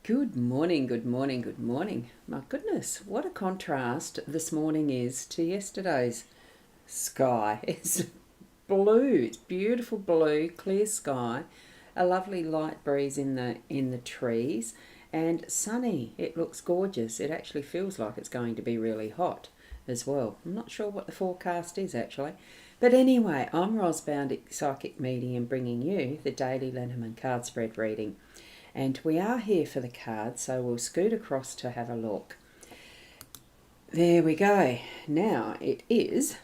Good morning, good morning, good morning. My goodness, what a contrast this morning is to yesterday's sky. It's blue, it's beautiful blue, clear sky, a lovely light breeze in the trees, and sunny. It looks gorgeous. It actually feels like it's going to be really hot as well. I'm not sure what the forecast is actually. But anyway, I'm Boundy, Psychic Medium, bringing you the daily Lenormand card spread reading. And we are here for the cards, so we'll scoot across to have a look. There we go. Now it is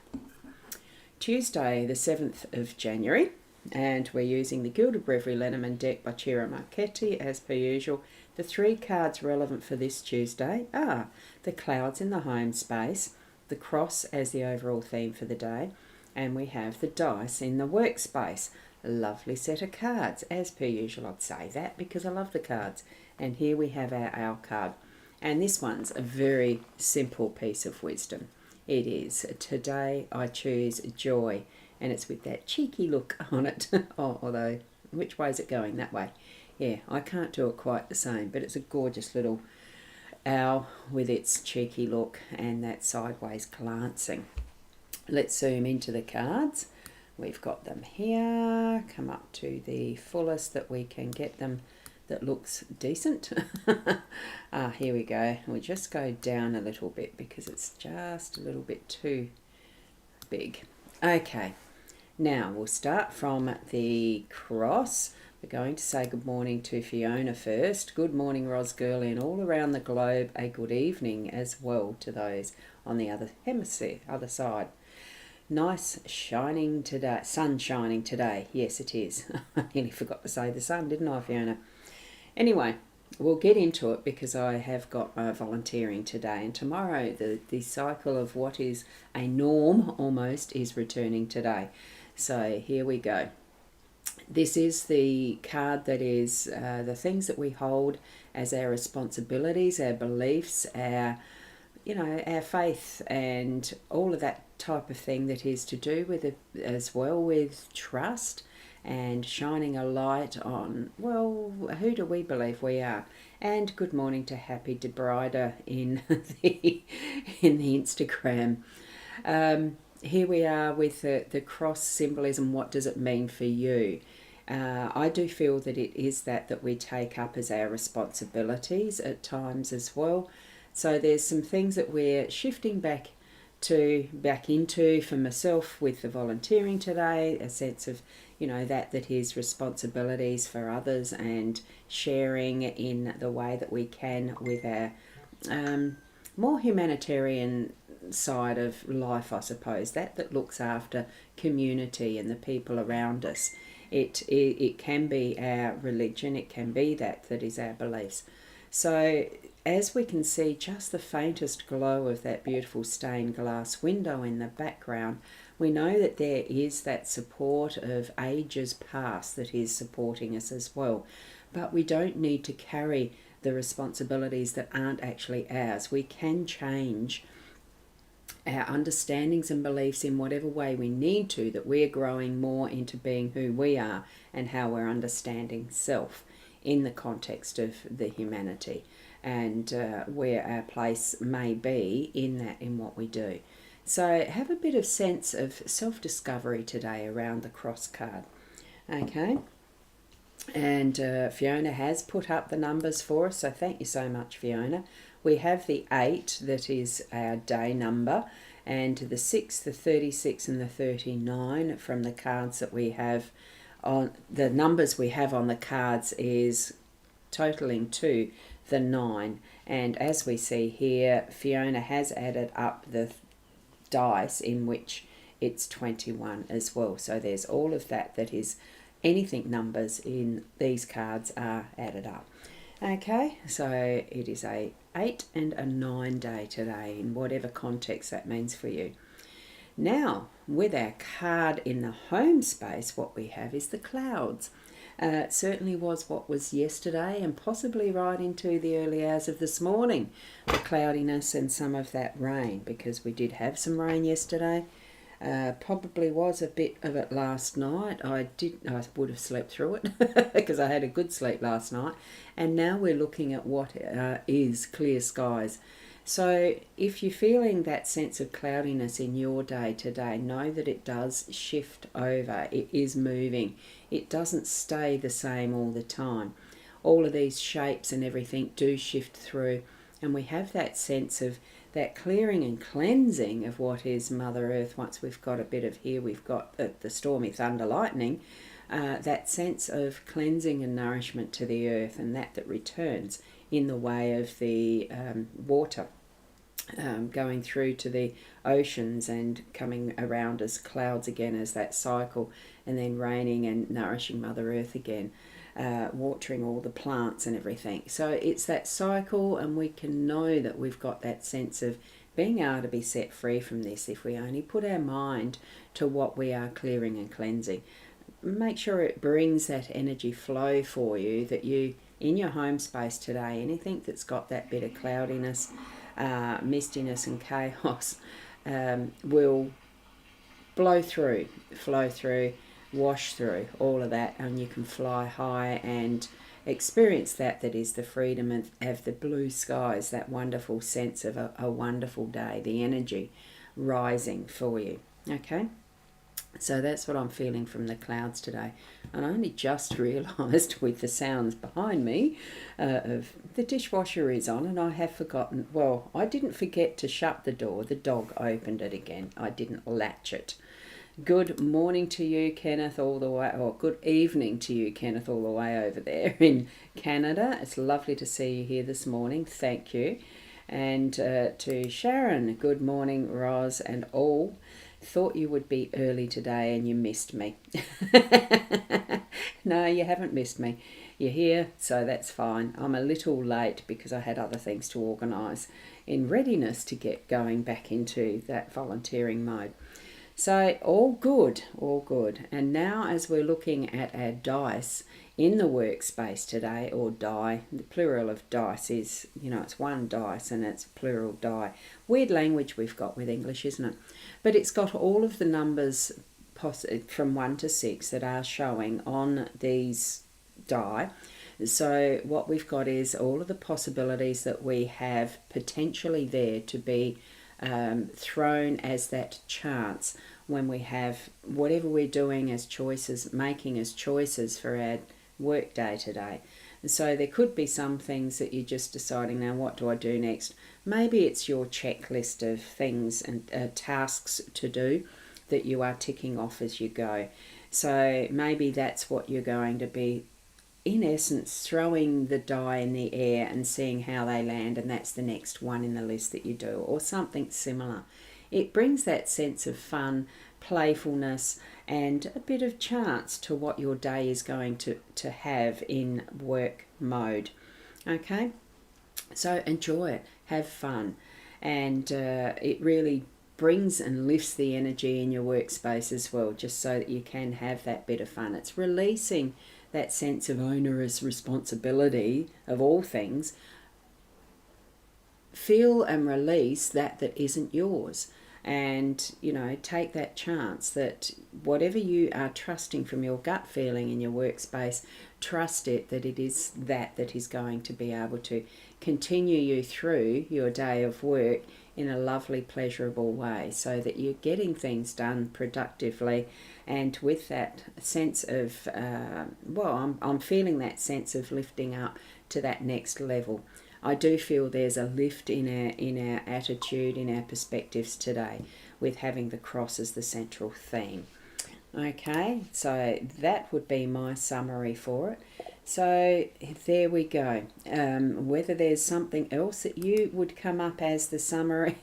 Tuesday the 7th of January, and we're using the Gilded Breviary Lenormand deck by Ciro Marchetti as per usual. The three cards relevant for this Tuesday are the clouds in the home space, the cross as the overall theme for the day, and we have the dice in the workspace. A lovely set of cards, as per usual. I'd say that because I love the cards. And here we have our owl card. And this one's a very simple piece of wisdom. It is, today I choose joy. And it's with that cheeky look on it. Although, which way is it going? That way. Yeah, I can't do it quite the same, but it's a gorgeous little owl with its cheeky look and that sideways glancing. Let's zoom into the cards. We've got them here, come up to the fullest that we can get them that looks decent. Here we go. We'll just go down a little bit because it's just a little bit too big. Okay, now we'll start from the cross. We're going to say good morning to Fiona first. Good morning, Ros Girlie, and all around the globe, a good evening as well to those on the other hemisphere, other side. Nice shining today, sun shining today. Yes, it is. I nearly forgot to say the sun, didn't I, Fiona? Anyway, we'll get into it because I have got my volunteering today, and tomorrow the cycle of what is a norm almost is returning today. So here we go. This is the card that is the things that we hold as our responsibilities, our beliefs, our faith and all of that type of thing that is to do with it as well, with trust and shining a light on, well, who do we believe we are? And good morning to Happy DeBrider in the Instagram. Here we are with the cross symbolism. What does it mean for you? I do feel that it is that we take up as our responsibilities at times as well. So there's some things that we're shifting back into for myself with the volunteering today, a sense of, that is responsibilities for others and sharing in the way that we can with our more humanitarian side of life, I suppose, that looks after community and the people around us. It can be our religion, it can be that is our beliefs. So as we can see just the faintest glow of that beautiful stained glass window in the background, we know that there is that support of ages past that is supporting us as well. But we don't need to carry the responsibilities that aren't actually ours. We can change our understandings and beliefs in whatever way we need to, that we're growing more into being who we are and how we're understanding self in the context of the humanity and where our place may be in what we do. So have a bit of sense of self-discovery today around the cross card. Okay, and Fiona has put up the numbers for us, so thank you so much, Fiona. We have the 8, that is our day number, and the 6, the 36 and the 39 from the cards that we have on the numbers we have on the cards is totaling to the 9. And as we see here, Fiona has added up the dice in which it's 21 as well. So there's all of that is anything numbers in these cards are added up. Okay, so it is a 8 and a 9 day today in whatever context that means for you. Now, with our card in the home space, what we have is the clouds. It certainly was what was yesterday and possibly right into the early hours of this morning, the cloudiness and some of that rain, because we did have some rain yesterday. Probably was a bit of it last night. I would have slept through it because I had a good sleep last night. And now we're looking at what is clear skies. So if you're feeling that sense of cloudiness in your day today, know that it does shift over. It is moving. It doesn't stay the same all the time. All of these shapes and everything do shift through, and we have that sense of that clearing and cleansing of what is Mother Earth. Once we've got a bit of here, we've got the stormy thunder lightning, that sense of cleansing and nourishment to the earth, and that returns in the way of the water going through to the oceans and coming around as clouds again as that cycle, and then raining and nourishing Mother Earth again, watering all the plants and everything. So it's that cycle, and we can know that we've got that sense of being able to be set free from this if we only put our mind to what we are clearing and cleansing. Make sure it brings that energy flow for you, that you, in your home space today, anything that's got that bit of cloudiness, mistiness and chaos will flow through, wash through all of that, and you can fly high and experience that is the freedom of the blue skies, that wonderful sense of a wonderful day, the energy rising for you. Okay, so that's what I'm feeling from the clouds today. And I only just realised with the sounds behind me of the dishwasher is on, and I have forgotten. Well, I didn't forget to shut the door. The dog opened it again. I didn't latch it. Good morning to you, Kenneth, all the way, or good evening to you, Kenneth, all the way over there in Canada. It's lovely to see you here this morning. Thank you. And to Sharon, good morning, Roz, and all. Thought you would be early today and you missed me. No, you haven't missed me. You're here, so that's fine. I'm a little late because I had other things to organise in readiness to get going back into that volunteering mode. So all good, all good. And now as we're looking at our dice in the workspace today, or die, the plural of dice is, it's one dice and it's plural die. Weird language we've got with English, isn't it? But it's got all of the numbers from 1 to 6 that are showing on these die. So what we've got is all of the possibilities that we have potentially there to be thrown as that chance when we have whatever we're doing as choices, making as choices for our work day today. And so there could be some things that you're just deciding, now what do I do next? Maybe it's your checklist of things and tasks to do that you are ticking off as you go. So maybe that's what you're going to be, in essence, throwing the die in the air and seeing how they land, and that's the next one in the list that you do, or something similar. It brings that sense of fun, playfulness, and a bit of chance to what your day is going to have in work mode. Okay, so enjoy it, have fun, and it really brings and lifts the energy in your workspace as well, just so that you can have that bit of fun. It's releasing that sense of onerous responsibility of all things. Feel and release that isn't yours, and take that chance that whatever you are trusting from your gut feeling in your workspace, trust it that it is that is going to be able to continue you through your day of work in a lovely, pleasurable way, so that you're getting things done productively and with that sense of I'm feeling that sense of lifting up to that next level. I do feel there's a lift in our attitude, in our perspectives today, with having the cross as the central theme. Okay, so that would be my summary for it. So there we go. Whether there's something else that you would come up as the summary.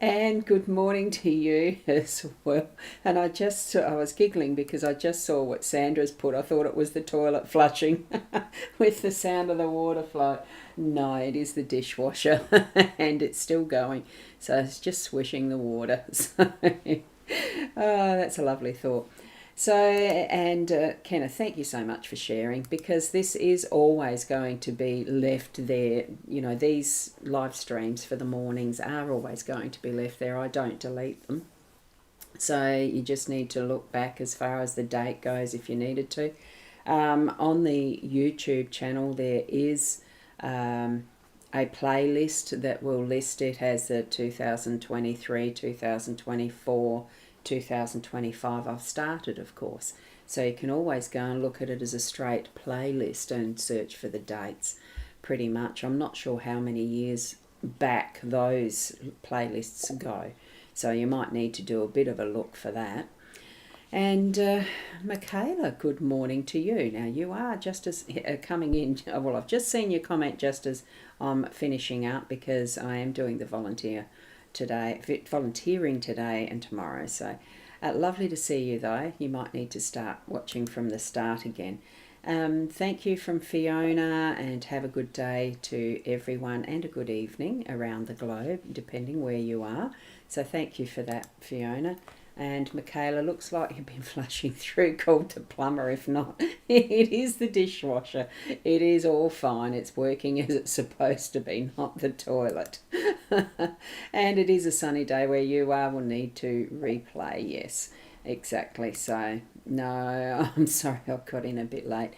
and good morning to you as well. And I was giggling because I just saw what Sandra's put. I thought it was the toilet flushing with the sound of the water flow. No, it is the dishwasher and it's still going. So it's just swishing the water. So that's a lovely thought. So, and Kenneth, thank you so much for sharing, because this is always going to be left there. You know, these live streams for the mornings are always going to be left there. I don't delete them. So you just need to look back as far as the date goes if you needed to. On the YouTube channel, there is a playlist that will list it as the 2023, 2024, 2025. I've started, of course. So you can always go and look at it as a straight playlist and search for the dates pretty much. I'm not sure how many years back those playlists go. So you might need to do a bit of a look for that. And Michaela, good morning to you. Now you are just as coming in. Well, I've just seen your comment just as I'm finishing up, because I am doing the volunteering today and tomorrow. So lovely to see you though. You might need to start watching from the start again. Thank you from Fiona, and have a good day to everyone, and a good evening around the globe, depending where you are. So thank you for that, Fiona. And Michaela, looks like you've been flushing through. Call the plumber if not. It is the dishwasher. It is all fine. It's working as it's supposed to be, not the toilet. And it is a sunny day where you are. Will need to replay. Yes, exactly. So, no, I'm sorry I got in a bit late.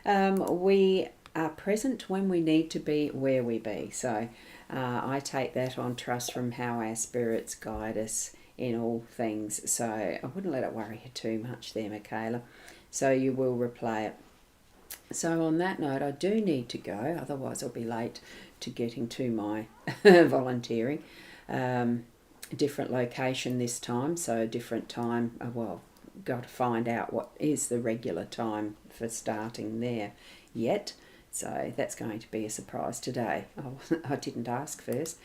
We are present when we need to be, where we be. So I take that on trust from how our spirits guide us in all things. So I wouldn't let it worry you too much there, Michaela. So you will replay it. So on that note, I do need to go, otherwise I'll be late to getting to my volunteering. Different location this time, so different time. Well, got to find out what is the regular time for starting there yet. So that's going to be a surprise today. I didn't ask first.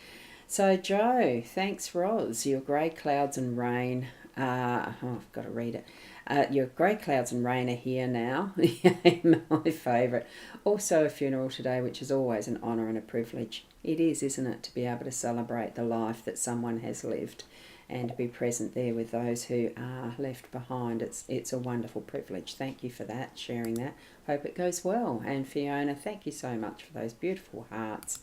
So Joe, thanks Roz. Your grey clouds and rain. I've got to read it. Your grey clouds and rain are here now. My favourite. Also a funeral today, which is always an honour and a privilege. It is, isn't it, to be able to celebrate the life that someone has lived, and to be present there with those who are left behind. It's a wonderful privilege. Thank you for that, sharing that. Hope it goes well. And Fiona, thank you so much for those beautiful hearts.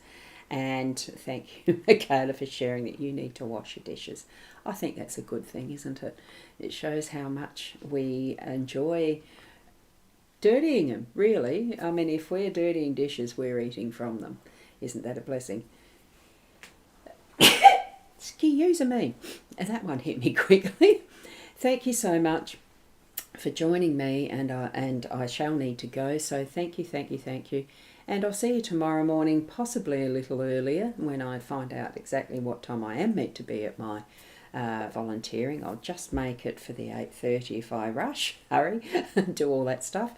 And thank you, Michaela, for sharing that you need to wash your dishes. I think that's a good thing, isn't it? It shows how much we enjoy dirtying them, really. I mean, if we're dirtying dishes, we're eating from them. Isn't that a blessing? Excuse me. That one hit me quickly. Thank you so much for joining me, and I shall need to go. So thank you. And I'll see you tomorrow morning, possibly a little earlier, when I find out exactly what time I am meant to be at my volunteering. I'll just make it for the 8:30 if I rush, hurry, do all that stuff.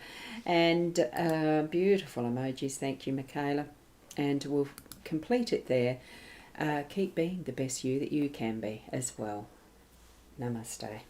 And beautiful emojis, thank you, Michaela. And we'll complete it there. Keep being the best you that you can be as well. Namaste.